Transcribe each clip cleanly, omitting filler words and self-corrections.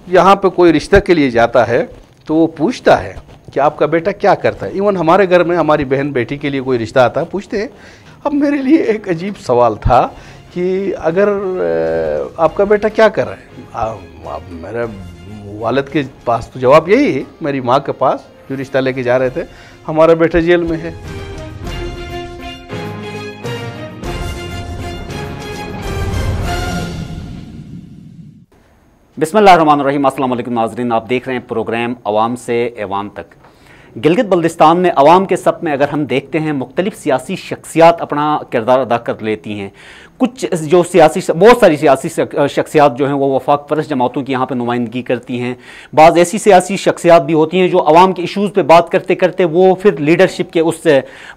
यहाँ पे कोई रिश्ते के लिए जाता है तो वो पूछता है कि आपका बेटा क्या करता है। इवन हमारे घर में हमारी बहन बेटी के लिए कोई रिश्ता आता है, पूछते हैं। अब मेरे लिए एक अजीब सवाल था कि अगर आपका बेटा क्या कर रहा है, मेरे वालिद के पास तो जवाब यही है, मेरी माँ के पास जो रिश्ता लेके जा रहे थे, हमारा बेटा जेल में है। बिस्मिल्लाहिर्रहमानिर्रहीम। अस्सलाम वालेकुम नाज़रीन, आप देख रहे हैं प्रोग्राम अवाम से ऐवाम तक। गिलगित बल्तिस्तान में अवाम के सफ़ में अगर हम देखते हैं मुख्तलिफ सियासी शख्सियात अपना किरदार अदा कर लेती हैं। कुछ जो बहुत सारी सियासी शख्सियात जो हैं वो वफाक परस्त जमातों की यहाँ पर नुमाइंदगी करती हैं। बाज़ ऐसी सियासी शख्सियात भी होती हैं जो अवाम के इशूज़ पे बात करते करते वो फिर लीडरशिप के उस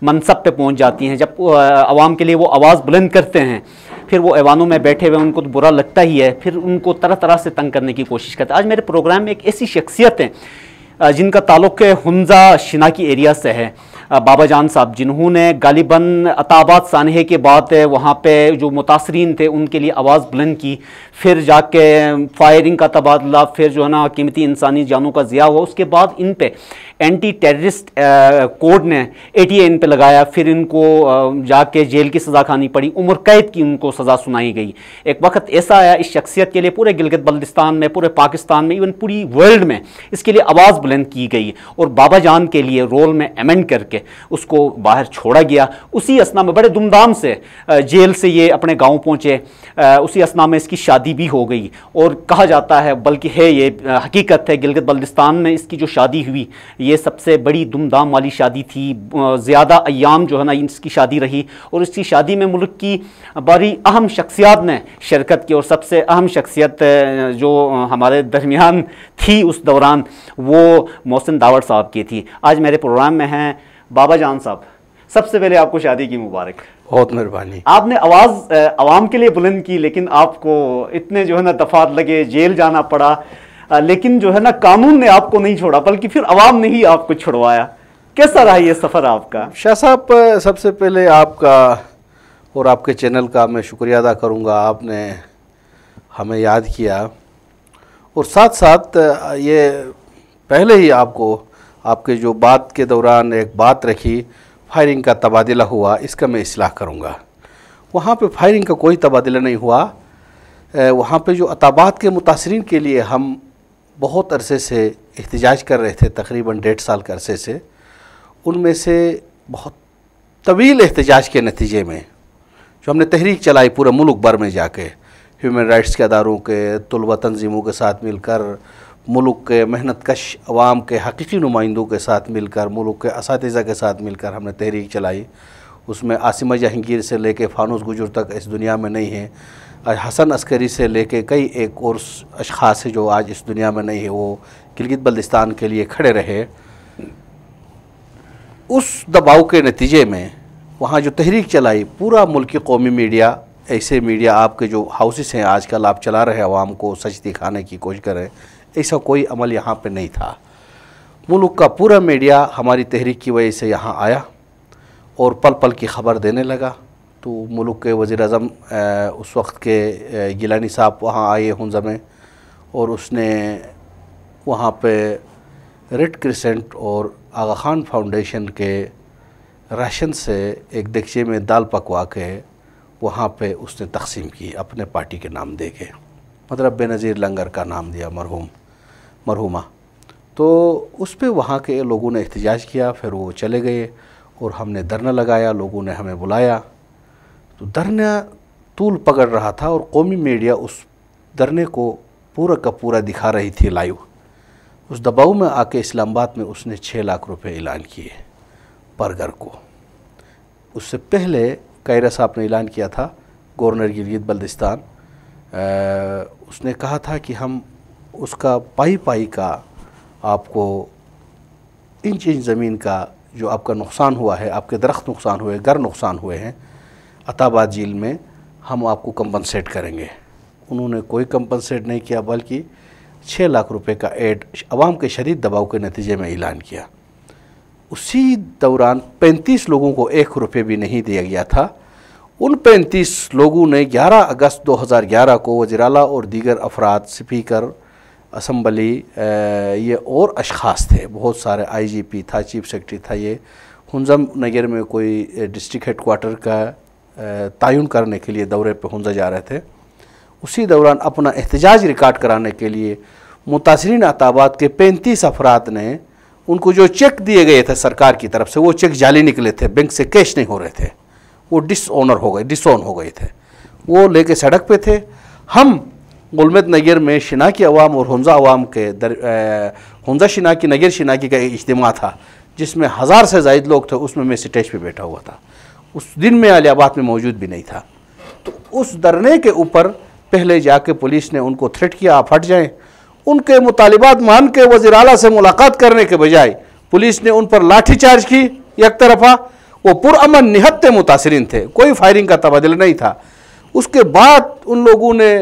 मनसब पे पहुँच जाती हैं। जब अवाम के लिए वो आवाज़ बुलंद करते हैं फिर वो ऐवानों में बैठे हुए उनको तो बुरा लगता ही है, फिर उनको तरह तरह से तंग करने की कोशिश करते हैं। आज मेरे प्रोग्राम में एक ऐसी शख्सियत है जिनका ताल्लुक़ हुंजा शिनाकी एरिया से है, बाबा जान साहब, जिन्होंने गालिबन अताबाद सानहे के बाद वहाँ पे जो मुतासरीन थे उनके लिए आवाज़ बुलंद की। फिर जाके फायरिंग का तबादला, फिर जो है ना कीमती इंसानी जानों का ज़िया हुआ। उसके बाद इन पे एंटी टेररिस्ट कोड ने ATA इन पे लगाया, फिर इनको जाके जेल की सज़ा खानी पड़ी, उम्र कैद की उनको सज़ा सुनाई गई। एक वक्त ऐसा आया इस शख्सियत के लिए पूरे गिलगित बल्तिस्तान में, पूरे पाकिस्तान में, इवन पूरी वर्ल्ड में इसके लिए आवाज़ बुलंद की गई और बाबा जान के लिए रोल में अमेंड करके उसको बाहर छोड़ा गया। उसी असना में बड़े धूमधाम से जेल से ये अपने गाँव पहुँचे। उसी असना में इसकी शादी भी हो गई और कहा जाता है, बल्कि है ये हकीकत है, गिलगित बल्तिस्तान में इसकी जो शादी हुई ये सबसे बड़ी धूमधाम वाली शादी थी। ज़्यादा अय्याम जो है ना इसकी शादी रही और इसकी शादी में मुल्क की बड़ी अहम शख्सियात ने शिरकत की। और सबसे अहम शख्सियत जो हमारे दरमियान थी उस दौरान वो मोहसिन दावड़ साहब की थी। आज मेरे प्रोग्राम में हैं बाबा जान साहब। सबसे पहले आपको शादी की मुबारक। बहुत मेहरबानी। आपने आवाज़ अवाम के लिए बुलंद की, लेकिन आपको इतने जो है ना दफात लगे, जेल जाना पड़ा, लेकिन जो है ना कानून ने आपको नहीं छोड़ा बल्कि फिर अवाम ने ही आपको छुड़वाया। कैसा रहा ये सफ़र आपका? शाह साहब, सबसे पहले आपका और आपके चैनल का मैं शुक्रिया अदा करूँगा, आपने हमें याद किया और साथ साथ ये पहले ही आपको आपके जो बात के दौरान एक बात रखी, फायरिंग का तबादला हुआ, इसका मैं इस्लाह करूँगा। वहाँ पे फायरिंग का कोई तबादला नहीं हुआ। वहाँ पे जो अताबाद के मुतासरीन के लिए हम बहुत अरसे से एहतजाज कर रहे थे, तकरीबन 1.5 साल के अरसे से, उनमें से बहुत तवील एहतजाज के नतीजे में जो हमने तहरीक चलाई पूरे मुल्क भर में जाके, ह्यूमन राइट्स के अदारों के, तुलबा तंजीमों के साथ मिलकर, मुल्क के मेहनत कश अवाम के हकीकी नुमाइंदों के साथ मिलकर, मुल्क के असातिज़ा के साथ मिलकर हमने तहरीक चलाई। उसमें आसिमा जहांगीर से लेके फानूस गुजर तक इस दुनिया में नहीं है, हसन अस्करी से लेके कई एक और अशख़ास है जो आज इस दुनिया में नहीं है, वो गिलगित बल्तिस्तान के लिए खड़े रहे। उस दबाव के नतीजे में वहाँ जो तहरीक चलाई, पूरा मुल्की कौमी मीडिया, ऐसे मीडिया आपके जो हाउसेस हैं आजकल आप चला रहे आवाम को सच दिखाने की कोशिश कर रहे हैं, ऐसा कोई अमल यहाँ पे नहीं था। मुल्क का पूरा मीडिया हमारी तहरीक की वजह से यहाँ आया और पल पल की ख़बर देने लगा। तो मुल्क के वज़ीर-ए-आज़म उस वक्त के गिलानी साहब वहाँ आए हुंज़ा में और उसने वहाँ पे रेड क्रिसेंट और आगा खान फाउंडेशन के राशन से एक देगचे में दाल पकवा के वहाँ पे उसने तकसीम की अपने पार्टी के नाम दे के, मतलब बेनज़ीर लंगर का नाम दिया, मरहुमा। तो उस पर वहाँ के लोगों ने एहतजाज किया, फिर वो चले गए और हमने धरना लगाया, लोगों ने हमें बुलाया। तो धरना तूल पकड़ रहा था और कौमी मीडिया उस धरने को पूरा का पूरा दिखा रही थी लाइव। उस दबाव में आके इस्लामाबाद में उसने 6 लाख रुपए ऐलान किए पर घर को। उससे पहले कायरा साहब ने ऐलान किया था, गवर्नर गिलगित बल्तिस्तान, उसने कहा था कि हम उसका पाई का आपको इंच ज़मीन का जो आपका नुकसान हुआ है, आपके दरख्त नुकसान हुए, घर नुकसान हुए हैं अताबाद झील में, हम आपको कंपनसेट करेंगे। उन्होंने कोई कंपनसेट नहीं किया बल्कि 6 लाख रुपए का एड अवाम के शदीद दबाव के नतीजे में ऐलान किया। उसी दौरान 35 लोगों को 1 रुपये भी नहीं दिया गया था। उन 35 लोगों ने 11 अगस्त 2011 को वज़ीर आला और दीगर अफराद, स्पीकर, असम्बली, ये और अशख़ास थे, बहुत सारे IGP था, चीफ सेक्रेटरी था। ये हुंज़ा नगर में कोई डिस्ट्रिक्ट हेडक्वार्टर का तयन करने के लिए दौरे पे हुंज़ा जा रहे थे। उसी दौरान अपना एहतजाज रिकॉर्ड कराने के लिए मुतासरीन अताबाद के 35 अफराद ने उनको जो चेक दिए गए थे सरकार की तरफ से, वो चेक जाली निकले थे, बैंक से कैश नहीं हो रहे थे, वो डिसऑन हो गए थे, वो लेके सड़क पे थे। हम गुलमत नगर में शिनाकी अवाम और हुंज़ा अवाम के हुंज़ा शिनाकी नगर शिनाकी का एक इज्तिमा था जिसमें 1000 से ज़ायद लोग थे, उसमें मैं स्टेज पे बैठा हुआ था। उस दिन में अलियाबाद में मौजूद भी नहीं था। तो उस धरने के ऊपर पहले जाके पुलिस ने उनको थ्रेट किया, आप हट जाएं। उनके मुतालिबात मान के वज़ीर आला से मुलाकात करने के बजाय पुलिस ने उन पर लाठीचार्ज की एक तरफा। वो पुरअमन निहत्ते मुतासरीन थे, कोई फायरिंग का तबादला नहीं था। उसके बाद उन लोगों ने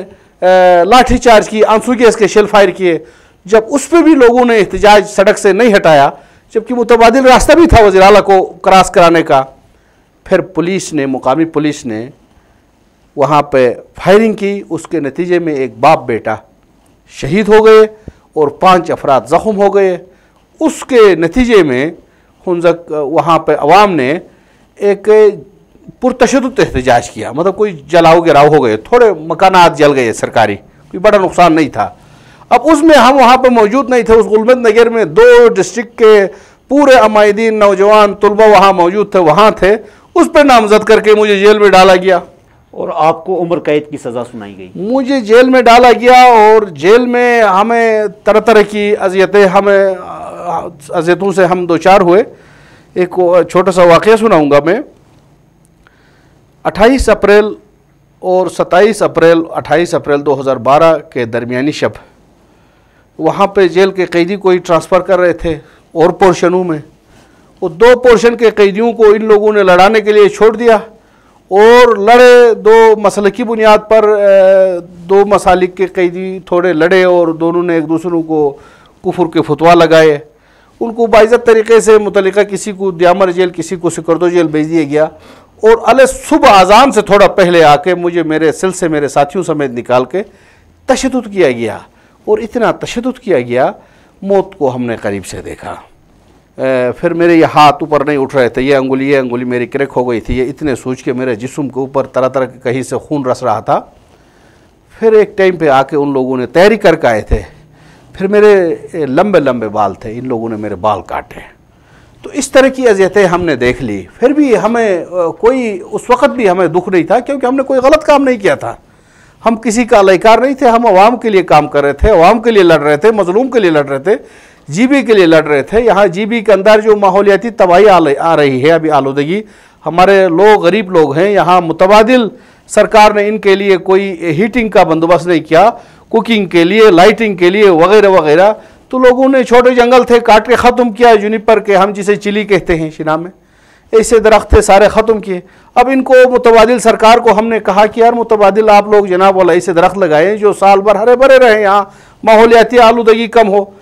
लाठीचार्ज की, आंसू गैस के शेल फायर किए। जब उस पर भी लोगों ने एहतजाज सड़क से नहीं हटाया, जबकि मुतबादिल रास्ता भी था वज़ीर आला को क्रॉस कराने का, फिर पुलिस ने, मुकामी पुलिस ने वहाँ पे फायरिंग की। उसके नतीजे में एक बाप बेटा शहीद हो गए और 5 अफराद ज़ख्म हो गए। उसके नतीजे में वहाँ पे अवाम ने एक पुरतशद्दुद एहतजाज किया, मतलब कोई जलाओ गिराव हो गए, थोड़े मकानात जल गए सरकारी, कोई बड़ा नुकसान नहीं था। अब उसमें हम वहाँ पे मौजूद नहीं थे। उस गुलमत नगर में 2 डिस्ट्रिक्ट के पूरे अमायदीन, नौजवान, तुलबा वहाँ मौजूद थे, वहाँ थे। उस पर नामजद करके मुझे जेल में डाला गया और आपको उम्र कैद की सज़ा सुनाई गई। मुझे जेल में डाला गया और जेल में हमें तरह तरह की अजियतें, हमें अजियतों से हम 2-4 हुए। एक छोटा सा वाक़या सुनाऊंगा मैं। 28 अप्रैल और 27 अप्रैल 28 अप्रैल 2012 के दरमियानी शब वहाँ पे जेल के कैदी कोई ट्रांसफ़र कर रहे थे और पोर्शनों में। वो 2 पोर्शन के कैदियों को इन लोगों ने लड़ाने के लिए छोड़ दिया और लड़े। 2 मसले की बुनियाद पर 2 मसालिक के कैदी थोड़े लड़े और दोनों ने एक दूसरों को कुफर के फतवा लगाए। उनको बाइज़्ज़त तरीके से मुतल्लिका किसी को दियामर जेल, किसी को सिकरदो जेल भेज दिया गया। और अल सुबह अज़ान से थोड़ा पहले आके मुझे मेरे सिल से मेरे साथियों समेत निकाल के तशद्दुद किया गया। और इतना तशद्दुद किया गया, मौत को हमने करीब से देखा। फिर मेरे ये हाथ ऊपर नहीं उठ रहे थे, ये अंगुली मेरी क्रैक हो गई थी। ये इतने सोच के मेरे जिस्म के ऊपर तरह तरह के कहीं से खून रस रहा था। फिर एक टाइम पे आके उन लोगों ने तैयारी करके आए थे। फिर मेरे लंबे लंबे बाल थे, इन लोगों ने मेरे बाल काटे। तो इस तरह की अजियतें हमने देख ली। फिर भी हमें कोई, उस वक़्त भी हमें दुख नहीं था, क्योंकि हमने कोई गलत काम नहीं किया था। हम किसी का अलैकार नहीं थे। हम अवाम के लिए काम कर रहे थे, अवाम के लिए लड़ रहे थे, मजलूम के लिए लड़ रहे थे, जीबी के लिए लड़ रहे थे। यहाँ जीबी के अंदर जो माहौलियाती तबाही आ रही है, अभी आलूदगी, हमारे लोग गरीब लोग हैं। यहाँ मुतबादिल सरकार ने इनके लिए कोई हीटिंग का बंदोबस्त नहीं किया, कुकिंग के लिए, लाइटिंग के लिए वगैरह वगैरह। तो लोगों ने छोटे जंगल थे, काट के ख़त्म किया। जुनिपर के, हम जिसे चिली कहते हैं शिना में, ऐसे दरख्त थे, सारे ख़त्म किए। अब इनको मुतबादिल सरकार को हमने कहा कि यार मुतबादिल आप लोग जनाब वाला ऐसे दरख्त लगाएं जो साल भर हरे भरे रहें, यहाँ माहौलियाती आलूदगी कम हो।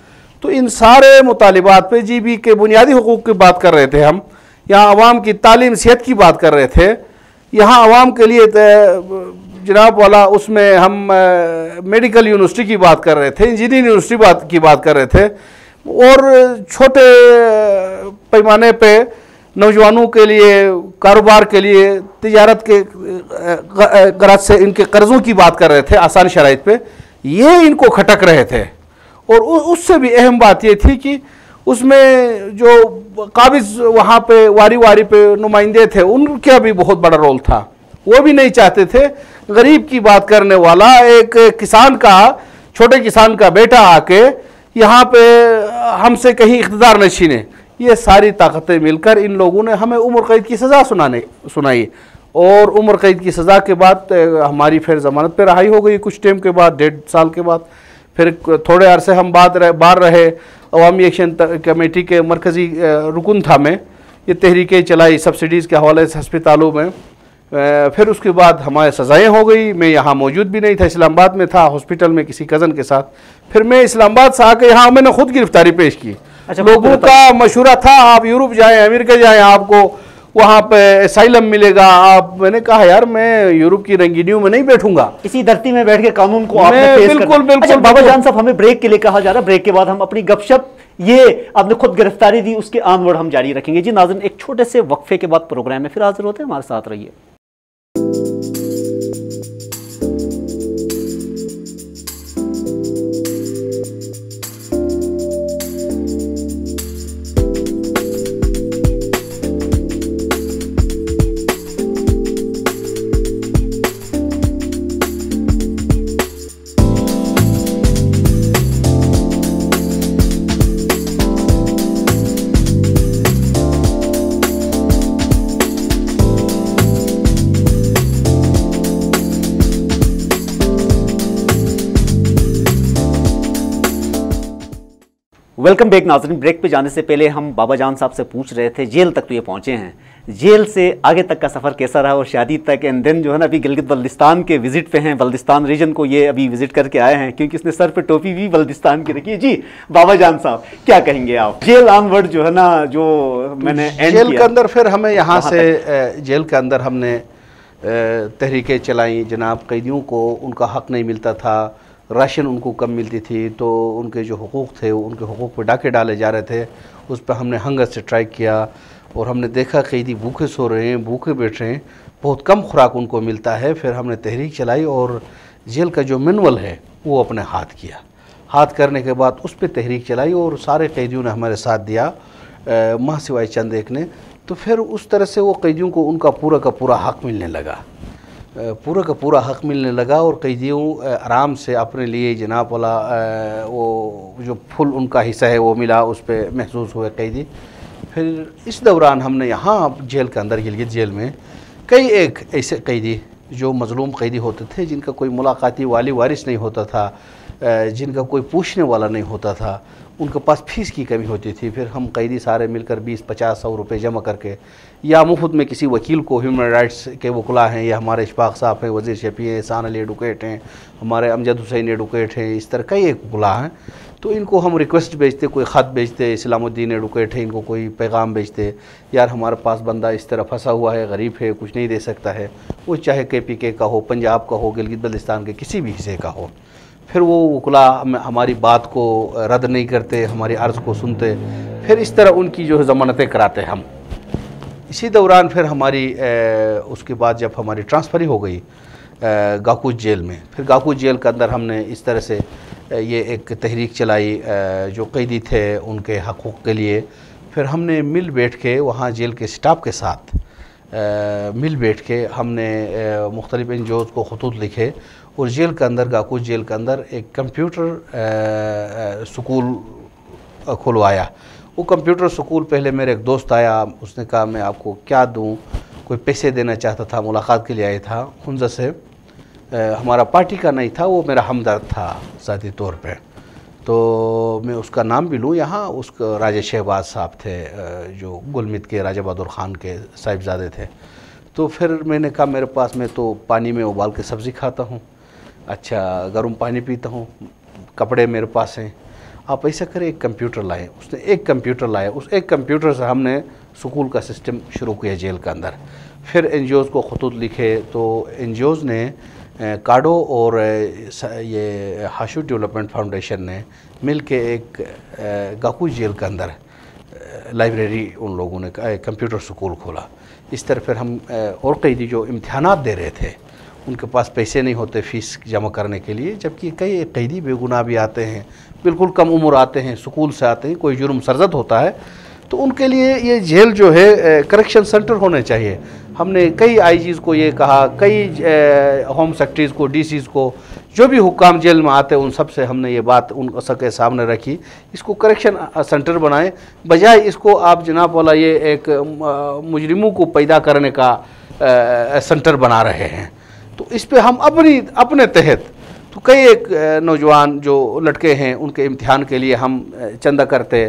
तो इन सारे मुतालिबात पे जीबी के बुनियादी हुकूक़ की बात कर रहे थे हम। यहाँ अवाम की तालीम सेहत की बात कर रहे थे। यहाँ अवाम के लिए जनाब वाला उसमें हम मेडिकल यूनिवर्सिटी की बात कर रहे थे, इंजीनियरिंग यूनिवर्सिटी की बात कर रहे थे। और छोटे पैमाने पे नौजवानों के लिए, कारोबार के लिए, तिजारत के गरज से इनके कर्ज़ों की बात कर रहे थे आसान शराइत पे। ये इनको खटक रहे थे। और उससे भी अहम बात ये थी कि उसमें जो काबिज़ वहाँ पे वारी वारी पे नुमाइंदे थे, उनका भी बहुत बड़ा रोल था। वो भी नहीं चाहते थे गरीब की बात करने वाला एक किसान का, छोटे किसान का बेटा आके यहाँ पे हमसे कहीं इख्तिदार न छीने। ये सारी ताकतें मिलकर इन लोगों ने हमें उम्र कैद की सज़ा सुनाई। और उम्र कैद की सज़ा के बाद हमारी फिर ज़मानत पे रहाई हो गई कुछ टाइम के बाद, 1.5 साल के बाद। फिर थोड़े अरसे हम बाहर रहे। अवामी एक्शन कमेटी के मरकज़ी रुकन था मैं। ये तहरीकें चलाई सब्सिडीज़ के हवाले से अस्पतालों में। फिर उसके बाद हमारे सज़ाएँ हो गई। मैं यहाँ मौजूद भी नहीं था, इस्लामाबाद में था हॉस्पिटल में किसी कज़न के साथ। फिर मैं इस्लामाबाद से आके यहाँ मैंने खुद गिरफ्तारी पेश की। लोगों का मशवरा था आप यूरोप जाएँ, अमेरिका जाएँ, आपको वहाँ पे असाइलम मिलेगा। आप, मैंने कहा यार मैं यूरोप की रंगीनियों में नहीं बैठूंगा, इसी धरती में बैठ के कानून को आपने फेस बिल्कुल करना। बिल्कुल। अच्छा बाबा जान साहब, हमें ब्रेक के लिए कहा जा रहा है, ब्रेक के बाद हम अपनी गपशप, ये आपने खुद गिरफ्तारी दी, उसके ऑनवर्ड हम जारी रखेंगे। जी नाज़रीन, एक छोटे से वक्फे के बाद प्रोग्राम में फिर हाजिर होते हैं, हमारे साथ रहिए। वेलकम बैक नाज़रीन। ब्रेक पे जाने से पहले हम बाबा जान साहब से पूछ रहे थे, जेल तक तो ये पहुंचे हैं, जेल से आगे तक का सफ़र कैसा रहा, और शादी तक, एंड देन जो है ना अभी गिलगित बल्दिस्तान के विजिट पे हैं, बल्दिस्तान रीजन को ये अभी विजिट करके आए हैं, क्योंकि इसने सर पे टोपी भी बल्दिस्तान की रखी है। जी बाबा जान साहब, क्या कहेंगे आप, जेल ऑनवर्ड जो है ना, जो मैंने जेल के अंदर फिर हमें यहाँ से जेल के अंदर हमने तहरीकें चलाई जनाब। कैदियों को उनका हक़ नहीं मिलता था, राशन उनको कम मिलती थी, तो उनके जो हुकूक थे उनके हुकूक पर डाके डाले जा रहे थे। उस पर हमने हंगर स्ट्राइक किया और हमने देखा कैदी भूखे सो रहे हैं, भूखे बैठ रहे हैं, बहुत कम खुराक उनको मिलता है। फिर हमने तहरीक चलाई और जेल का जो मैनुअल है वो अपने हाथ किया। हाथ करने के बाद उस पर तहरीक चलाई और सारे कैदियों ने हमारे साथ दिया, माह सिवाय चंद एक ने। तो फिर उस तरह से वो कैदियों को उनका पूरा का पूरा हक़ मिलने लगा, पूरा का पूरा हक़ मिलने लगा। और कैदियों आराम से अपने लिए जनाब वाला वो जो फुल उनका हिस्सा है वो मिला, उस पर महसूस हुए कैदी। फिर इस दौरान हमने यहाँ जेल के अंदर गिलगित जेल में कई एक ऐसे कैदी जो मज़लूम कैदी होते थे, जिनका कोई मुलाकाती वाली वारिस नहीं होता था, जिनका कोई पूछने वाला नहीं होता था, उनके पास फ़ीस की कमी होती थी। फिर हम कैदी सारे मिलकर 20-50-100 रुपये जमा करके या मुफ्त में किसी वकील को, ह्यूमन राइट्स के वकला हैं, या हमारे इशफाक साहब हैं, वज़ीर शफी हैं, एहसान अली एडवोकेट हैं, हमारे अमजद हुसैन एडवोकेट हैं, इस तरह कई एक वकला हैं, तो इनको हम रिक्वेस्ट भेजते, कोई ख़त भेजते, इस्लामुद्दीन एडवोकेट है, इनको कोई पैगाम भेजते, यार हमारे पास बंदा इस तरह फंसा हुआ है, गरीब है, कुछ नहीं दे सकता है, वो चाहे KPK का हो, पंजाब का हो, गिलगित बल्तिस्तान के किसी भी हिस्से का हो। फिर वो वकला हमारी बात को रद्द नहीं करते, हमारी अर्ज़ को सुनते, फिर इस तरह उनकी जो है ज़मानतें कराते हम। इसी दौरान फिर हमारी उसके बाद जब हमारी ट्रांसफ़री हो गई गाकूच जेल में, फिर गाकूच जेल के अंदर हमने इस तरह से ये एक तहरीक चलाई जो कैदी थे उनके हक़ूक़ के लिए। फिर हमने मिल बैठ के वहाँ जेल के स्टाफ के साथ मिल बैठ के हमने मुख्तलिफ़ NGOs को ख़ुतूत लिखे और जेल के अंदर, गाकूच जेल के अंदर एक कंप्यूटर स्कूल खुलवाया। वो कंप्यूटर स्कूल पहले मेरे एक दोस्त आया, उसने कहा मैं आपको क्या दूं, कोई पैसे देना चाहता था, मुलाकात के लिए आया था हुंजा से, हमारा पार्टी का नहीं था, वो मेरा हमदर्द था ज़ाती तौर पे। तो मैं उसका नाम भी लूँ यहाँ, उसका राजा शहबाज साहब थे जो गुलमित के राजा बहादुर ख़ान के साहिबजादे थे। तो फिर मैंने कहा मेरे पास, मैं तो पानी में उबाल के सब्ज़ी खाता हूँ, अच्छा गर्म पानी पीता हूँ, कपड़े मेरे पास हैं, आप ऐसा करें एक कंप्यूटर लाएं। उसने एक कंप्यूटर लाया, उस एक कंप्यूटर से हमने स्कूल का सिस्टम शुरू किया जेल के अंदर। फिर NGOs को ख़ुतूत लिखे, तो NGOs ने काडो और ये हाशू डेवलपमेंट फाउंडेशन ने मिल के एक गाकूच जेल के अंदर लाइब्रेरी उन लोगों ने कंप्यूटर स्कूल खोला। इस तरह फिर हम और कैदी जो इम्तिहानात दे रहे थे, उनके पास पैसे नहीं होते फ़ीस जमा करने के लिए, जबकि कई कैदी बेगुनाह भी आते हैं, बिल्कुल कम उम्र आते हैं, स्कूल से आते हैं, कोई जुर्म सरजद होता है, तो उनके लिए ये जेल जो है करेक्शन सेंटर होने चाहिए। हमने कई IGs को ये कहा, कई होम सेक्रेटरीज़ को, DCs को, जो भी हुक्काम जेल में आते हैं उन सब से हमने ये बात उन सबके सामने रखी, इसको करेक्शन सेंटर बनाएं, बजाय इसको आप जनाब वाला ये एक मुजरिमों को पैदा करने का सेंटर बना रहे हैं। तो इस पे हम अपने तहत तो कई एक नौजवान जो लड़के हैं उनके इम्तिहान के लिए हम चंदा करते,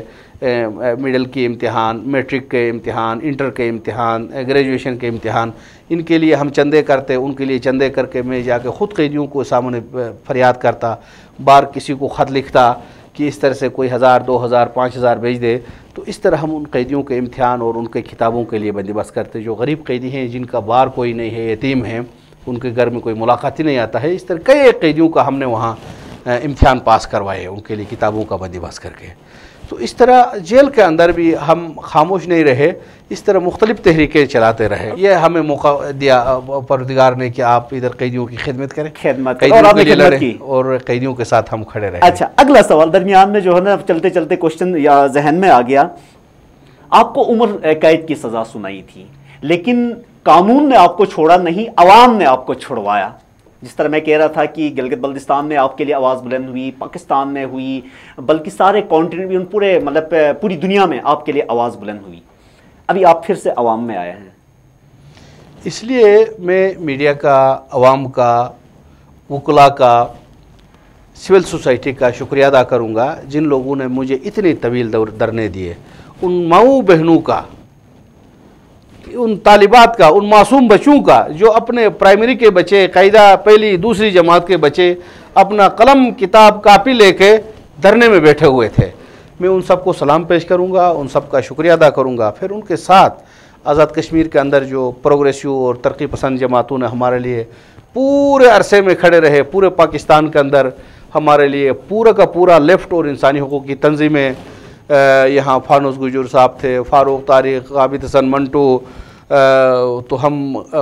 मिडिल की इम्तिहान, मैट्रिक के इम्तिहान, इंटर के इम्तिहान, ग्रेजुएशन के इम्तिहान, इनके लिए हम चंदे करते, उनके लिए चंदे करके मैं जाके ख़ुद कैदियों को सामने फरियाद करता, बार किसी को ख़त लिखता कि इस तरह से कोई 1000, 2000, 5000 भेज दे, तो इस तरह हम उन कैदियों के इम्तिहान और उनके किताबों के लिए बंदोबस्त करते। जो गरीब कैदी हैं, जिनका बार कोई नहीं है, यतीम हैं, उनके घर में कोई मुलाकात ही नहीं आता है, इस तरह कई कैदियों का हमने वहाँ इम्तिहान पास करवाए उनके लिए किताबों का बंदोबस्त करके। तो इस तरह जेल के अंदर भी हम खामोश नहीं रहे, इस तरह मुख्तलिफ तहरीकें चलाते रहे। ये हमें मौका दिया परवरदिगार ने कि आप इधर कैदियों की खिदमत करें, कैदियों के लिए लड़ें और कैदियों के साथ हम खड़े रहे। अच्छा, अगला सवाल दरमियान में जो है ना, चलते चलते क्वेश्चन या जहन में आ गया। आपको उम्र कैद की सज़ा सुनाई थी, लेकिन कानून ने आपको छोड़ा नहीं, अवाम ने आपको छुड़वाया। जिस तरह मैं कह रहा था कि गिलगित बल्तिस्तान में आपके लिए आवाज़ बुलंद हुई, पाकिस्तान में हुई, बल्कि सारे कॉन्टिनेंट में, पूरे मतलब पूरी दुनिया में आपके लिए आवाज़ बुलंद हुई। अभी आप फिर से अवाम में आए हैं। इसलिए मैं मीडिया का, अवाम का, वकला का, सिविल सोसाइटी का शुक्रिया अदा करूँगा जिन लोगों ने मुझे इतने तवील धरने दिए। उन माऊ बहनों का, उन तालिबात का, उन मासूम बच्चों का जो अपने प्राइमरी के बच्चे, कायदा पहली दूसरी जमात के बच्चे अपना कलम किताब कापी लेके धरने में बैठे हुए थे, मैं उन सबको सलाम पेश करूंगा, उन सब का शुक्रिया अदा करूंगा। फिर उनके साथ आज़ाद कश्मीर के अंदर जो प्रोग्रेसिव और तरक्की पसंद जमातों ने हमारे लिए पूरे अरसे में खड़े रहे, पूरे पाकिस्तान के अंदर हमारे लिए पूरा का पूरा लेफ़्ट और इंसानी हकूक़ की तंजीमें, यहाँ फानूस गुजर साहब थे, फ़ारूक तारिक, आबिद हसन मंटू, तो हम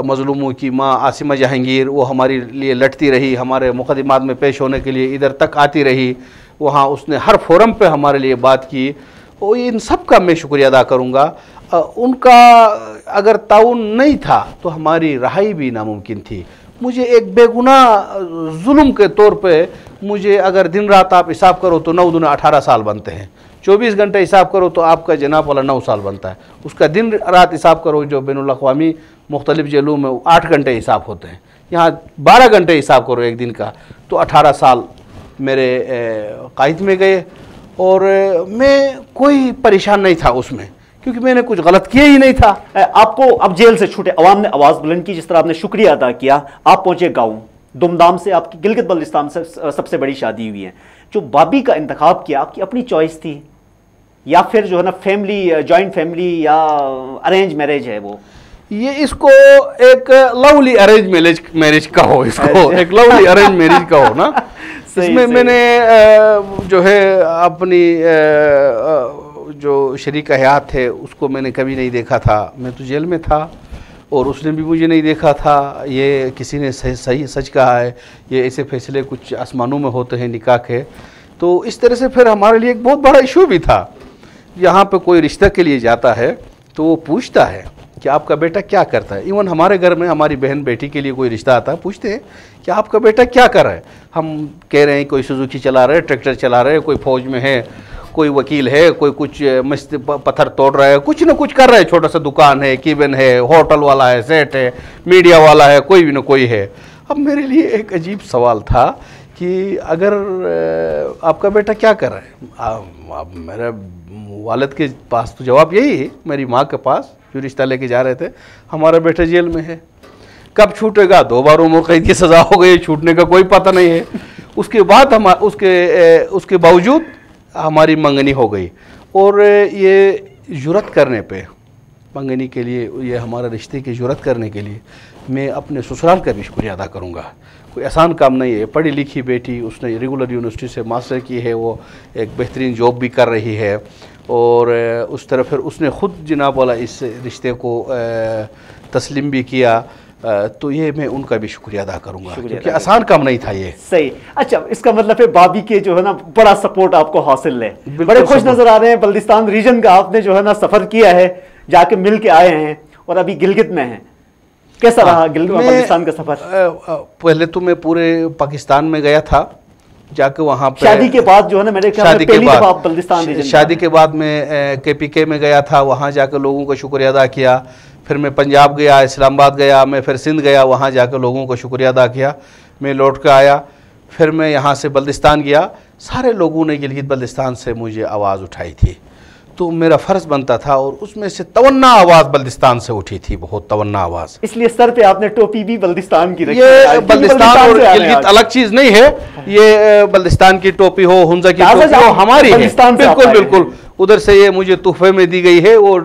मज़लूमों की माँ आसिमा जहांगीर, वो हमारे लिए लड़ती रही, हमारे मुकदमात में पेश होने के लिए इधर तक आती रही, वहाँ उसने हर फोरम पे हमारे लिए बात की। और इन सब का मैं शुक्रिया अदा करूँगा। उनका अगर ताउन नहीं था तो हमारी रहाई भी नामुमकिन थी। मुझे एक बेगुनाह जुल्म के तौर पे, मुझे अगर दिन रात आप हिसाब करो तो 9 दूना 18 साल बनते हैं, 24 घंटे हिसाब करो तो आपका जनाब वाला 9 साल बनता है, उसका दिन रात हिसाब करो जो बैनुल अक़वामी मुख्तलिफ जेलों में 8 घंटे हिसाब होते हैं, यहाँ 12 घंटे हिसाब करो एक दिन का, तो 18 साल मेरे क़ैद में गए। और मैं कोई परेशान नहीं था उसमें, क्योंकि मैंने कुछ गलत किया ही नहीं था। आपको अब जेल से छूटे, अवाम ने आवाज़ बुलंद की, जिस तरह आपने शुक्रिया अदा किया, आप पहुँचे गाँव, धूमधाम से आपकी गिलगित बल्तिस्तान से सबसे बड़ी शादी हुई है। जो बाबी का इंतखाब किया, आपकी अपनी चॉइस थी या फिर जो है ना फैमिली, जॉइंट फैमिली या अरेंज मैरिज है वो? ये इसको एक लवली अरेंज मैरिज का हो, इसको एक लवली अरेंज मैरिज का हो ना। इसमें मैंने जो है अपनी जो शरीक हयात है उसको मैंने कभी नहीं देखा था। मैं तो जेल में था और उसने भी मुझे नहीं देखा था। ये किसी ने सही सच कहा है, ये ऐसे फैसले कुछ आसमानों में होते हैं निकाह के। तो इस तरह से फिर हमारे लिए एक बहुत बड़ा इशू भी था। यहाँ पे कोई रिश्ता के लिए जाता है तो वो पूछता है कि आपका बेटा क्या करता है। इवन हमारे घर में हमारी बहन बेटी के लिए कोई रिश्ता आता है, पूछते हैं कि आपका बेटा क्या कर रहा है। हम कह रहे हैं कोई सुजुकी चला रहे हैं, ट्रैक्टर चला रहे हैं, कोई फौज में है, कोई वकील है, कोई कुछ मस्त पत्थर तोड़ रहा है, कुछ ना कुछ कर रहा है, छोटा सा दुकान है, कीबन है, होटल वाला है, सेट है, मीडिया वाला है, कोई भी ना कोई है। अब मेरे लिए एक अजीब सवाल था कि अगर आपका बेटा क्या कर रहा है। अब मेरे वालिद के पास तो जवाब यही है, मेरी माँ के पास जो रिश्ता लेके जा रहे थे, हमारा बेटा जेल में है, कब छूटेगा, 2 बार उम्र कैद की सज़ा हो गई, छूटने का कोई पता नहीं है। उसके बाद हम उसके बावजूद हमारी मंगनी हो गई। और ये जुरत करने पे, मंगनी के लिए, ये हमारा रिश्ते की जुरत करने के लिए मैं अपने ससुराल का भी शुक्रिया अदा करूँगा। कोई आसान काम नहीं है। पढ़ी लिखी बेटी, उसने रेगुलर यूनिवर्सिटी से मास्टर की है, वो एक बेहतरीन जॉब भी कर रही है और उस तरह फिर उसने ख़ुद जनाब वाला इस रिश्ते को तस्लीम भी किया। तो ये मैं उनका भी शुक्रिया अदा करूँगा, क्योंकि आसान काम नहीं था ये। सही। अच्छा, इसका मतलब है भाभी के जो है ना बड़ा सपोर्ट आपको हासिल है। बड़े खुश नज़र आ रहे हैं। बल्तिस्तान रीजन का आपने जो है ना सफ़र किया है, जाके मिल के आए हैं और अभी गिलगित में हैं। कैसा रहा गिलगित बल्तिस्तान का सफ़र? पहले तो मैं पूरे पाकिस्तान में गया था, जाके वहाँ पे शादी के बाद जो है ना, मेरे ख्याल में पहली दफा बल्तिस्तान रीजन, शादी के बाद मैं KPK में गया था, वहाँ जाकर लोगों का शुक्रिया अदा किया। फिर मैं पंजाब गया, इस्लामाबाद गया, मैं फिर सिंध गया, वहाँ जाकर लोगों का शुक्रिया अदा किया। मैं लौट कर आया, फिर मैं यहाँ से बल्तिस्तान गया। सारे लोगों ने गिलगित बल्तिस्तान से मुझे आवाज़ उठाई थी। तो मेरा फ़र्ज़ बनता था, और उसमें से तवन्ना आवाज़ बल्दिस्तान से उठी थी, बहुत तवन्ना आवाज़। इसलिए सर पे आपने टोपी भी बल्दिस्तान की रखी ये बल्दिस्तान और गिलगित अलग चीज़ नहीं है, ये बल्दिस्तान की टोपी हो, हुंजा की टोपी हो, हमारी है, बिल्कुल बिल्कुल। उधर से ये मुझे तोहफे में दी गई है। वो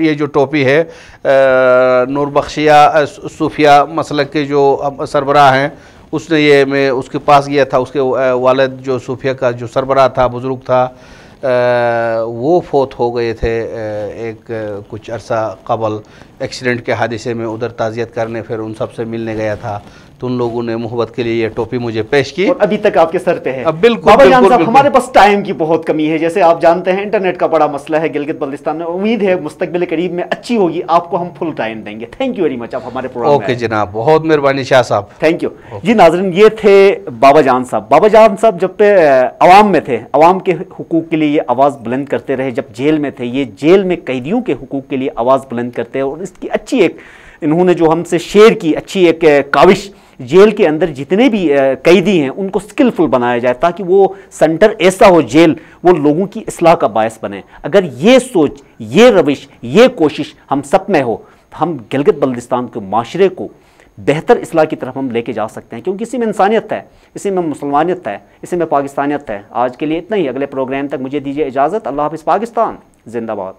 ये जो टोपी है, नूर बख्शिया सूफिया मसलक के जो सरबराह हैं, उसने ये, मैं उसके पास गया था, उसके वालिद जो सूफिया का जो सरबराह था, बुज़ुर्ग था, वो फोत हो गए थे एक कुछ अरसा कबल एक्सीडेंट के हादसे में। उधर ताज़ियत करने फिर उन सब से मिलने गया था, तो उन लोगों ने मोहब्बत के लिए ये टोपी मुझे पेश की, और अभी तक आपके सर पे है। बिल्कुल बाबा जान बिल्कुल, साहब, हमारे पास टाइम की बहुत कमी है, जैसे आप जानते हैं इंटरनेट का बड़ा मसला है गिलगित बल्तिस्तान में। उम्मीद है मुस्तकबिल करीब में अच्छी होगी, आपको हम फुल टाइम देंगे। थैंक यू वेरी मच, आप हमारे प्रोग्राम में। ओके जनाब, बहुत मेहरबानी शाह साहब, थैंक यू जी। नाज़रीन, ये थे बाबा जान साहब। बाबा जान साहब जब पे अवाम में थे, अवाम के हुकूक के लिए ये आवाज़ बुलंद करते रहे। जब जेल में थे, ये जेल में कैदियों के हुकूक के लिए आवाज़ बुलंद करते हैं, और इसकी अच्छी एक इन्होंने जो हमसे शेयर की अच्छी एक काविश, जेल के अंदर जितने भी कैदी हैं उनको स्किलफुल बनाया जाए, ताकि वो सेंटर ऐसा हो, जेल वो लोगों की इस्लाह का बायस बने। अगर ये सोच, ये रविश, ये कोशिश हम सब में हो, तो हम गिलगित बल्तिस्तान के माशरे को बेहतर इस्लाह की तरफ हम लेके जा सकते हैं, क्योंकि इसी में इंसानियत है, इसी में मुसलमानियत है, इसी में पाकिस्तानियत है। आज के लिए इतना ही, अगले प्रोग्राम तक मुझे दीजिए इजाज़त। अल्लाह हाफ़िज़। पाकिस्तान जिंदाबाद।